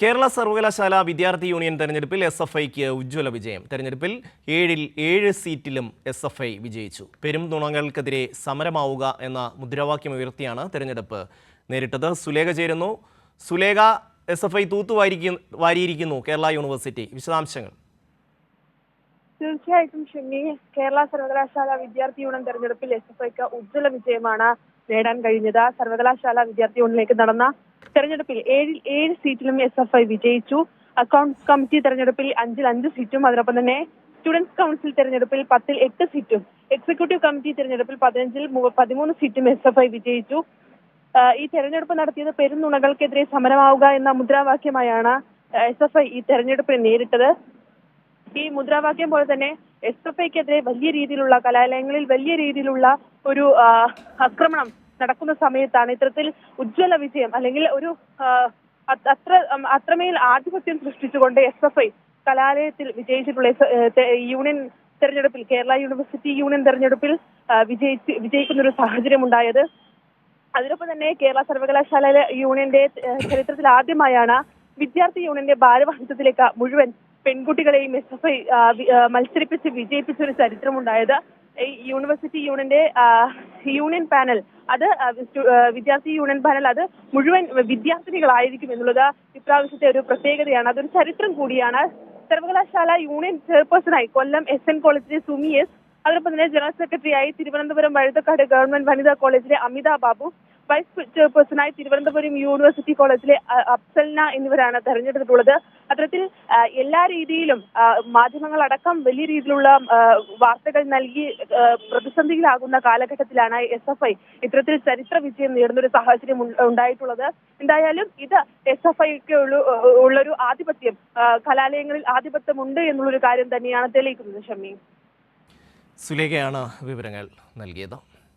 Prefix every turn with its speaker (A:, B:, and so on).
A: കേരള സർവകലാശാല വിദ്യാർത്ഥി യൂണിയൻ തെരഞ്ഞെടുപ്പിൽ എസ്.എഫ്.ഐക്ക് ഉജ്ജ്വല വിജയം. തെരഞ്ഞെടുപ്പിൽ 7 സീറ്റിലും എസ്.എഫ്.ഐ വിജയിച്ചു. പെരും നുണകൾക്കെതിരെ സമരമാവുക എന്ന മുദ്രാവാക്യം ഉയർത്തിയാണ് തെരഞ്ഞെടുപ്പ് നേരിട്ടത്. സുലേഖ ചേരുന്നു. സുലേഖ, എസ്.എഫ്.ഐ വാരിയിരിക്കുന്നു കേരള യൂണിവേഴ്സിറ്റി, വിശദാംശങ്ങൾ.
B: തീർച്ചയായിട്ടും ഷെമി, കേരള സർവകലാശാല വിദ്യാർത്ഥി യൂണിയൻ തെരഞ്ഞെടുപ്പിൽ എസ്.എഫ്.ഐക്ക് ഉജ്ജ്വല വിജയമാണ് നേടാൻ കഴിഞ്ഞത്. സർവകലാശാല വിദ്യാർത്ഥി യൂണിയനിലേക്ക് നടന്ന തെരഞ്ഞെടുപ്പിൽ 7 സീറ്റിലും എസ്.എഫ്.ഐ വിജയിച്ചു. അക്കൗണ്ട്സ് കമ്മിറ്റി തെരഞ്ഞെടുപ്പിൽ 5 സീറ്റും, അതോടൊപ്പം തന്നെ സ്റ്റുഡൻസ് കൗൺസിൽ തെരഞ്ഞെടുപ്പിൽ 8 സീറ്റും, എക്സിക്യൂട്ടീവ് കമ്മിറ്റി തെരഞ്ഞെടുപ്പിൽ 13 സീറ്റും എസ്.എഫ്.ഐ വിജയിച്ചു. ഈ തെരഞ്ഞെടുപ്പ് നടത്തിയത് പെരുന്നുണകൾക്കെതിരെ സമരമാവുക എന്ന മുദ്രാവാക്യമായാണ് എസ്.എഫ്.ഐ ഈ തെരഞ്ഞെടുപ്പിനെ നേരിട്ടത്. ഈ മുദ്രാവാക്യം പോലെ തന്നെ എസ്.എഫ്.ഐക്കെതിരെ വലിയ രീതിയിലുള്ള കലാലയങ്ങളിൽ വലിയ രീതിയിലുള്ള ഒരു ആക്രമണം നടക്കുന്ന സമയത്താണ് ഇത്തരത്തിൽ ഉജ്ജ്വല വിജയം, അല്ലെങ്കിൽ ഒരു അത്രമേൽ ആധിപത്യം സൃഷ്ടിച്ചുകൊണ്ട് എസ്.എഫ്.ഐ കലാലയത്തിൽ വിജയിച്ചിട്ടുള്ള യൂണിയൻ തെരഞ്ഞെടുപ്പിൽ, കേരള യൂണിവേഴ്സിറ്റി യൂണിയൻ തെരഞ്ഞെടുപ്പിൽ വിജയിക്കുന്ന ഒരു സാഹചര്യം ഉണ്ടായത്. അതിനൊപ്പം തന്നെ കേരള സർവകലാശാല യൂണിയന്റെ ചരിത്രത്തിൽ ആദ്യമായാണ് വിദ്യാർത്ഥി യൂണിയന്റെ ഭാരവാഹിത്വത്തിലേക്ക് മുഴുവൻ പെൺകുട്ടികളെയും എസ്.എഫ്.ഐ മത്സരിപ്പിച്ച് വിജയിപ്പിച്ച ഒരു ചരിത്രമുണ്ടായത്. ഈ യൂണിവേഴ്സിറ്റി യൂണിയന്റെ യൂണിയൻ പാനൽ, അത് വിദ്യാർത്ഥി യൂണിയൻ പാനൽ അത് മുഴുവൻ വിദ്യാർത്ഥിനികളായിരിക്കും എന്നുള്ളത് ഇപ്രാവശ്യത്തെ ഒരു പ്രത്യേകതയാണ്. അതൊരു ചരിത്രം കൂടിയാണ്. സർവകലാശാല യൂണിയൻ ചെയർപേഴ്സണായി കൊല്ലം SN കോളേജിലെ സുമി എസ്, അതോടൊപ്പം തന്നെ ജനറൽ സെക്രട്ടറിയായി തിരുവനന്തപുരം വഴുതക്കാട് ഗവൺമെന്റ് വനിതാ കോളേജിലെ അമിത ബാബു, വൈസ് ചെയർപേഴ്സണായി തിരുവനന്തപുരം യൂണിവേഴ്സിറ്റി കോളേജിലെ അഫ്സൽന എന്നിവരാണ് തെരഞ്ഞെടുത്തിട്ടുള്ളത്. അത്തരത്തിൽ എല്ലാ രീതിയിലും മാധ്യമങ്ങളടക്കം വലിയ രീതിയിലുള്ള വാർത്തകൾ നൽകി പ്രതിസന്ധിയിലാകുന്ന കാലഘട്ടത്തിലാണ് എസ്.എഫ്.ഐ ഇത്തരത്തിൽ ചരിത്ര വിജയം നേടുന്ന ഒരു സാഹചര്യം ഉണ്ടായിട്ടുള്ളത്. എന്തായാലും ഇത് എസ്.എഫ്.ഐക്ക് ഉള്ളൊരു ആധിപത്യം, കലാലയങ്ങളിൽ ആധിപത്യമുണ്ട് എന്നുള്ളൊരു കാര്യം തന്നെയാണ് തെളിയിക്കുന്നത്. ഷമി,
A: സുലേഖയാണ് വിവരങ്ങൾ നൽകിയത്.